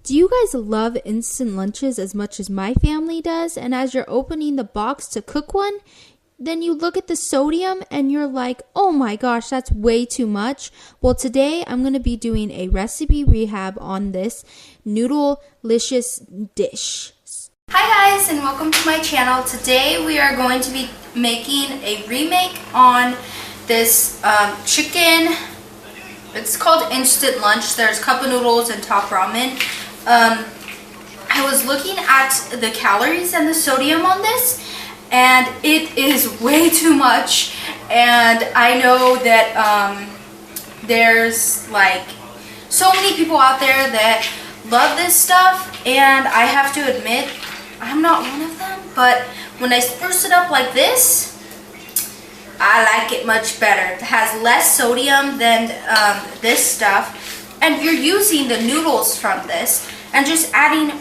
Do you guys love instant lunches as much as my family does? And as you're opening the box to cook one, then you look at the sodium and you're like, oh my gosh, that's way too much. Well, today I'm going to be doing a recipe rehab on this noodle-licious dish. Hi guys, and welcome to my channel. Today we are going to be making a remake on this chicken. It's called instant lunch. There's cup of noodles and top ramen. I was looking at the calories and the sodium on this, and it is way too much. And I know that there's like so many people out there that love this stuff, and I have to admit I'm not one of them. But when I spruce it up like this, I like it much better. It has less sodium than this stuff, and you're using the noodles from this and just adding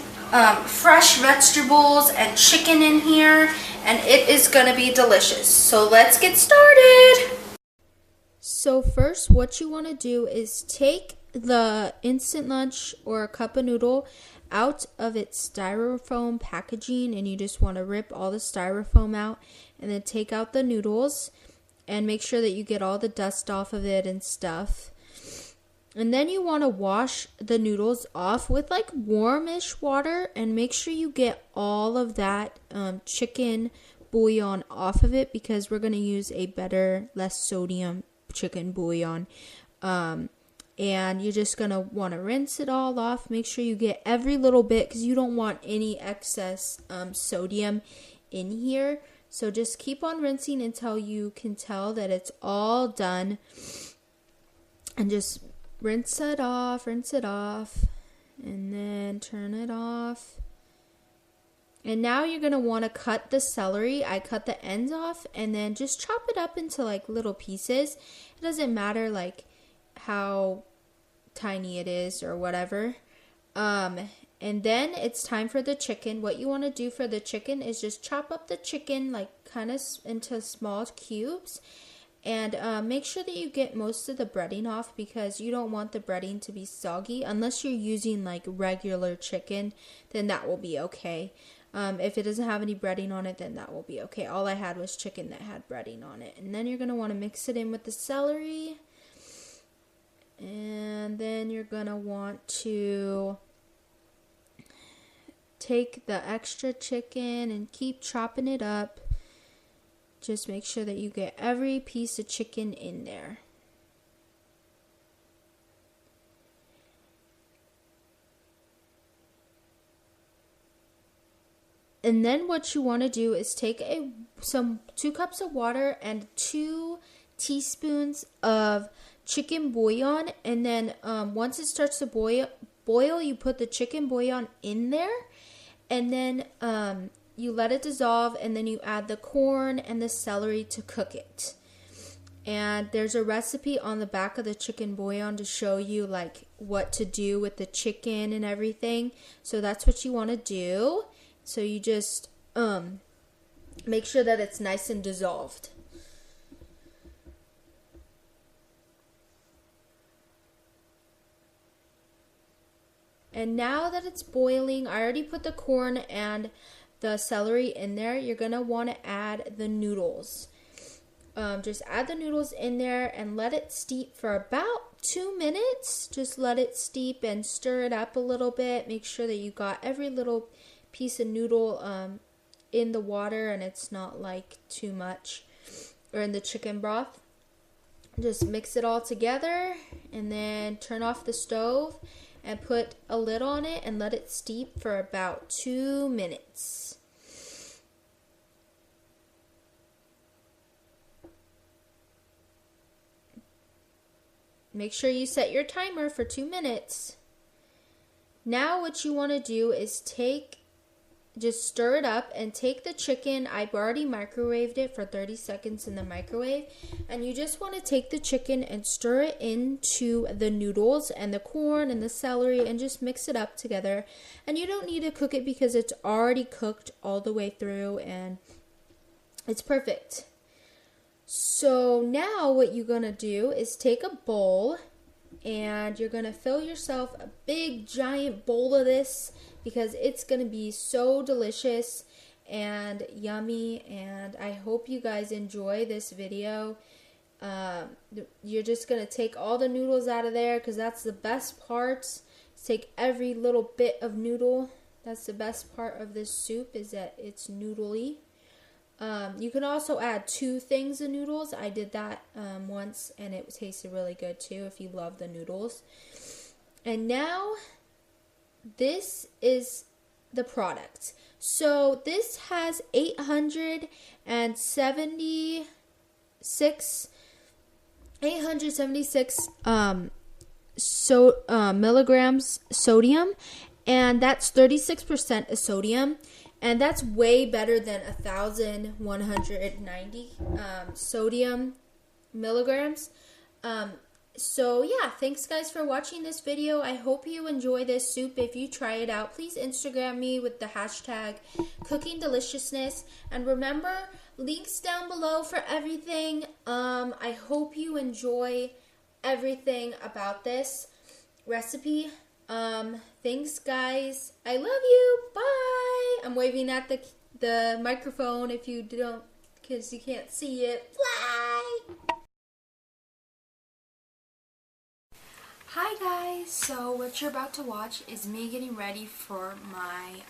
fresh vegetables and chicken in here, and it is gonna be delicious. So let's get started. So first, what you want to do is take the instant lunch or a cup of noodle out of its styrofoam packaging, and you just want to rip all the styrofoam out and then take out the noodles and make sure that you get all the dust off of it and stuff. And then you want to wash the noodles off with like warmish water and make sure you get all of that chicken bouillon off of it, because we're going to use a better, less sodium chicken bouillon. And you're just going to want to rinse it all off. Make sure you get every little bit, because you don't want any excess sodium in here. So just keep on rinsing until you can tell that it's all done. And just rinse it off, and then turn it off. And now you're going to want to cut the celery. I cut the ends off, and then just chop it up into like little pieces. It doesn't matter like how tiny it is or whatever. And then it's time for the chicken. What you want to do for the chicken is just chop up the chicken like kind of into small cubes, and make sure that you get most of the breading off, because you don't want the breading to be soggy. Unless you're using like regular chicken, then that will be okay. If it doesn't have any breading on it, then that will be okay. All I had was chicken that had breading on it. And then you're going to want to mix it in with the celery. And then you're going to want to take the extra chicken and keep chopping it up. Just make sure that you get every piece of chicken in there. And then what you want to do is take 2 cups of water and 2 teaspoons of chicken bouillon, and then once it starts to boil, you put the chicken bouillon in there, and then you let it dissolve, and then you add the corn and the celery to cook it. And there's a recipe on the back of the chicken bouillon to show you like what to do with the chicken and everything. So that's what you want to do. So you just make sure that it's nice and dissolved. And now that it's boiling, I already put the corn and the celery in there. You're going to want to add the noodles. Just add the noodles in there and let it steep for about 2 minutes. Just let it steep and stir it up a little bit. Make sure that you got every little piece of noodle in the water and it's not like too much, or in the chicken broth. Just mix it all together and then turn off the stove and put a lid on it and let it steep for about 2 minutes. Make sure you set your timer for 2 minutes. Now what you want to do is just stir it up and take the chicken. I've already microwaved it for 30 seconds in the microwave. And you just want to take the chicken and stir it into the noodles and the corn and the celery and just mix it up together. And you don't need to cook it because it's already cooked all the way through and it's perfect. So now what you're going to do is take a bowl and you're gonna fill yourself a big giant bowl of this because it's gonna be so delicious and yummy. And I hope you guys enjoy this video. You're just gonna take all the noodles out of there because that's the best part. Take every little bit of noodle. That's the best part of this soup, is that it's noodly. You can also add 2 things of noodles. I did that once and it tasted really good too if you love the noodles. And now this is the product. So this has 876 milligrams sodium, and that's 36% of sodium, and that's way better than 1,190 sodium milligrams. So yeah, thanks guys for watching this video. I hope you enjoy this soup. If you try it out, please Instagram me with the hashtag cooking deliciousness, and remember, links down below for everything. I hope you enjoy everything about this recipe. Thanks guys. I love you. Bye. I'm waving at the microphone if you don't, because you can't see it. Bye. Hi guys, so what you're about to watch is me getting ready for my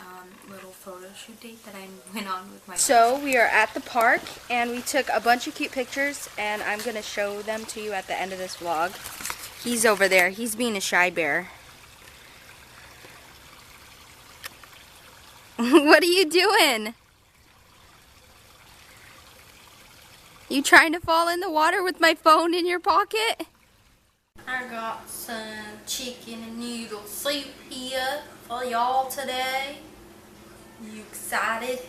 little photo shoot date that I went on with my So we are at the park and we took a bunch of cute pictures, and I'm going to show them to you at the end of this vlog. He's over there, he's being a shy bear. What are you doing? You trying to fall in the water with my phone in your pocket? I got some chicken and noodle soup here for y'all today. You excited?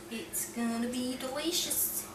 It's gonna be delicious.